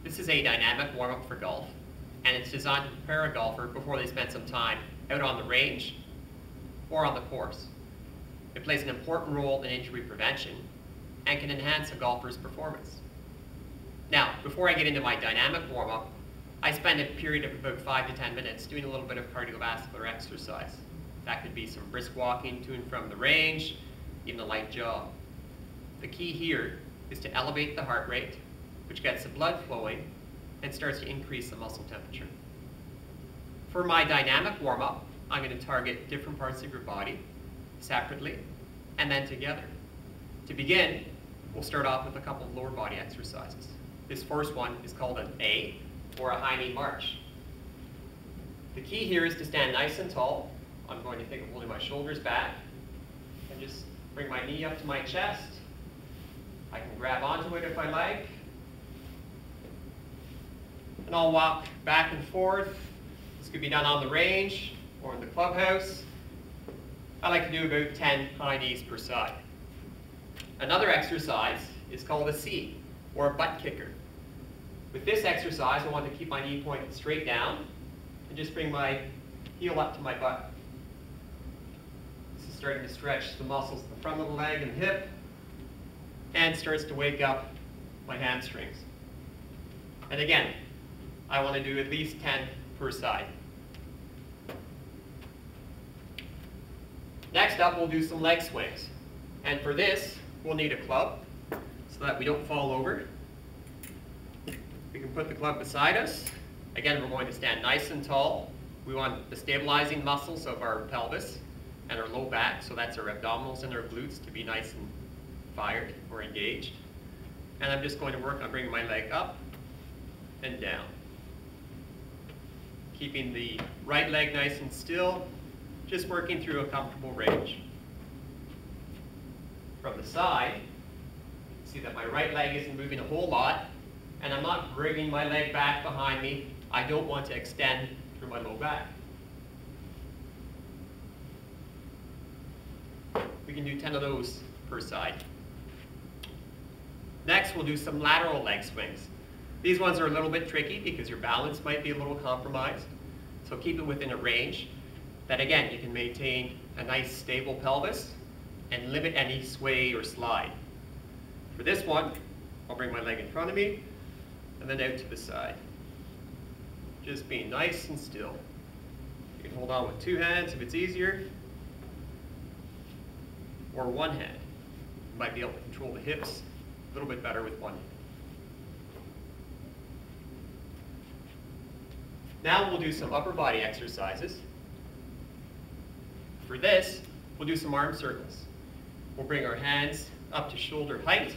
This is a dynamic warm-up for golf, and it's designed to prepare a golfer before they spend some time out on the range or on the course. It plays an important role in injury prevention and can enhance a golfer's performance. Now, before I get into my dynamic warm-up, I spend a period of about 5 to 10 minutes doing a little bit of cardiovascular exercise. That could be some brisk walking to and from the range, even a light jog. The key here is to elevate the heart rate, which gets the blood flowing and starts to increase the muscle temperature. For my dynamic warm-up, I'm going to target different parts of your body separately and then together. To begin, we'll start off with a couple of lower body exercises. This first one is called an A, or a high knee march. The key here is to stand nice and tall. I'm going to think of holding my shoulders back and just bring my knee up to my chest. I can grab onto it if I like. And I'll walk back and forth. This could be done on the range or in the clubhouse. I like to do about 10 high knees per side. Another exercise is called a C, or a butt kicker. With this exercise, I want to keep my knee pointed straight down and just bring my heel up to my butt. This is starting to stretch the muscles in the front of the leg and hip, and starts to wake up my hamstrings. And again, I want to do at least 10 per side. Next up, we'll do some leg swings. And for this, we'll need a club so that we don't fall over. We can put the club beside us. Again, we're going to stand nice and tall. We want the stabilizing muscles of our pelvis and our low back, so that's our abdominals and our glutes, to be nice and fired or engaged. And I'm just going to work on bringing my leg up and down. Keeping the right leg nice and still, just working through a comfortable range. From the side, see that my right leg isn't moving a whole lot, and I'm not bringing my leg back behind me. I don't want to extend through my low back. We can do 10 of those per side. Next, we'll do some lateral leg swings. These ones are a little bit tricky because your balance might be a little compromised. So keep it within a range that, again, you can maintain a nice stable pelvis and limit any sway or slide. For this one, I'll bring my leg in front of me and then out to the side. Just being nice and still. You can hold on with 2 hands if it's easier, or one hand. You might be able to control the hips a little bit better with one hand. Now we'll do some upper body exercises. For this, we'll do some arm circles. We'll bring our hands up to shoulder height.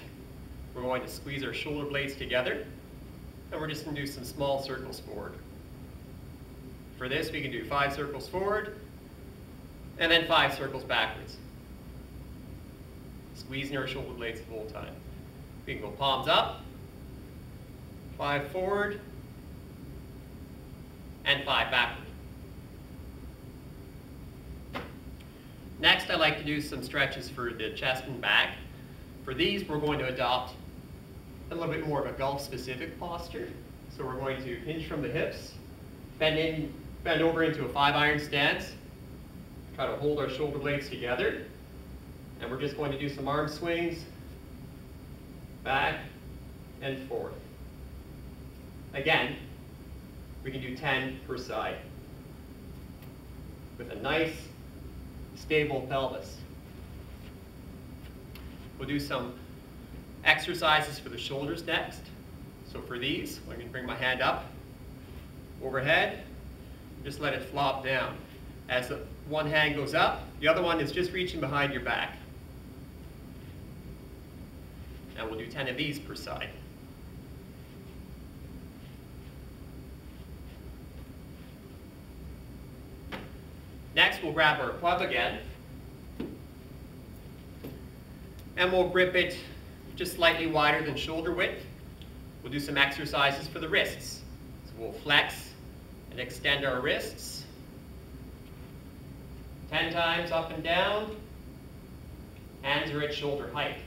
We're going to squeeze our shoulder blades together, and we're just going to do some small circles forward. For this, we can do 5 circles forward, and then 5 circles backwards. Squeezing our shoulder blades the whole time. We can go palms up, 5 forward, and 5 backward. Next, I like to do some stretches for the chest and back. For these, we're going to adopt a little bit more of a golf-specific posture. So we're going to hinge from the hips, bend over into a 5-iron stance, try to hold our shoulder blades together, and we're just going to do some arm swings, back and forth. Again, we can do 10 per side with a nice, stable pelvis. We'll do some exercises for the shoulders next. So for these, I'm going to bring my hand up, overhead, just let it flop down. As the one hand goes up, the other one is just reaching behind your back. And we'll do 10 of these per side. Next, we'll grab our club again, and we'll grip it just slightly wider than shoulder width. We'll do some exercises for the wrists. So we'll flex and extend our wrists 10 times up and down. Hands are at shoulder height.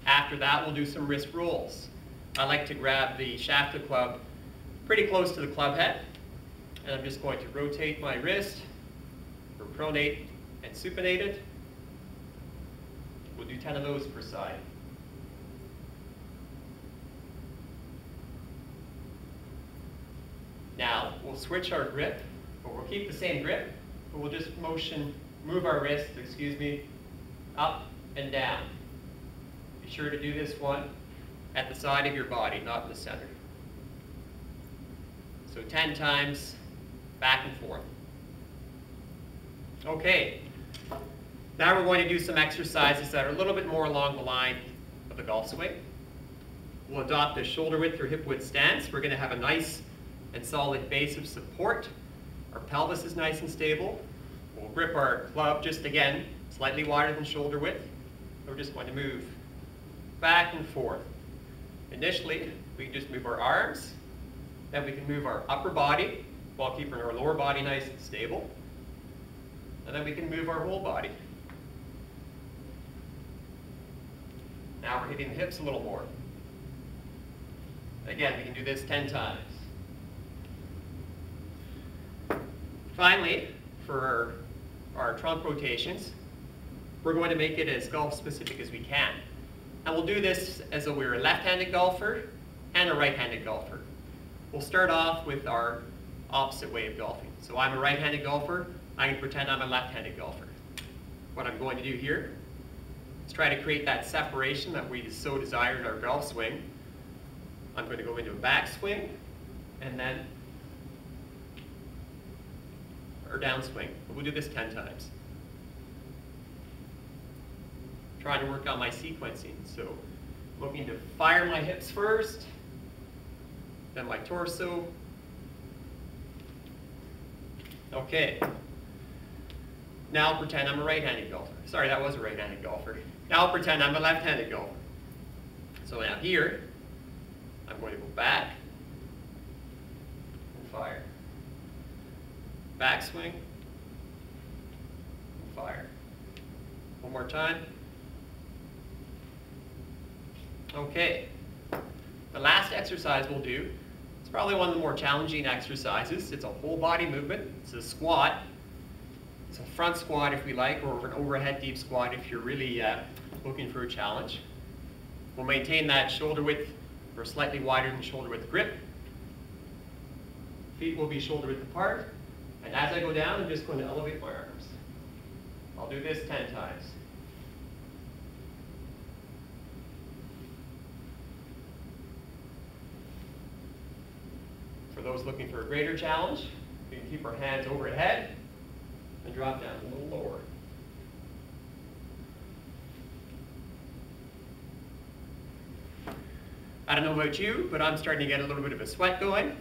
After that, we'll do some wrist rolls. I like to grab the shaft of the club pretty close to the club head, and I'm just going to rotate my wrist, or pronate and supinate it. We'll do 10 of those per side. Now, we'll switch our grip, but we'll keep the same grip, but we'll just move our wrist, up and down. Be sure to do this one at the side of your body, not in the center. So 10 times, back and forth. Okay, now we're going to do some exercises that are a little bit more along the line of the golf swing. We'll adopt a shoulder width or hip width stance. We're going to have a nice and solid base of support. Our pelvis is nice and stable. We'll grip our club just again, slightly wider than shoulder width. We're just going to move back and forth. Initially, we can just move our arms, then we can move our upper body while keeping our lower body nice and stable. And then we can move our whole body. Now we're hitting the hips a little more. Again, we can do this 10 times. Finally, for our trunk rotations, we're going to make it as golf specific as we can. And we'll do this as though we're a left-handed golfer and a right-handed golfer. We'll start off with our opposite way of golfing. So I'm a right-handed golfer. I can pretend I'm a left-handed golfer. What I'm going to do here is try to create that separation that we so desire in our golf swing. I'm going to go into a backswing and then or downswing. But we'll do this 10 times. Trying to work on my sequencing. So looking to fire my hips first, then my torso. Okay. Now I'll pretend I'm a right-handed golfer. Sorry, that was a right-handed golfer. Now I'll pretend I'm a left-handed golfer. So now here, I'm going to go back and fire. Backswing and fire. One more time. Okay. The last exercise we'll do, it's probably one of the more challenging exercises. It's a whole body movement. It's a squat. It's a front squat if we like, or an overhead deep squat if you're really looking for a challenge. We'll maintain that shoulder width or slightly wider than shoulder width grip. Feet will be shoulder width apart. And as I go down, I'm just going to elevate my arms. I'll do this 10 times. For those looking for a greater challenge, we can keep our hands overhead and drop down a little lower. I don't know about you, but I'm starting to get a little bit of a sweat going.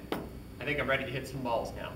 I think I'm ready to hit some balls now.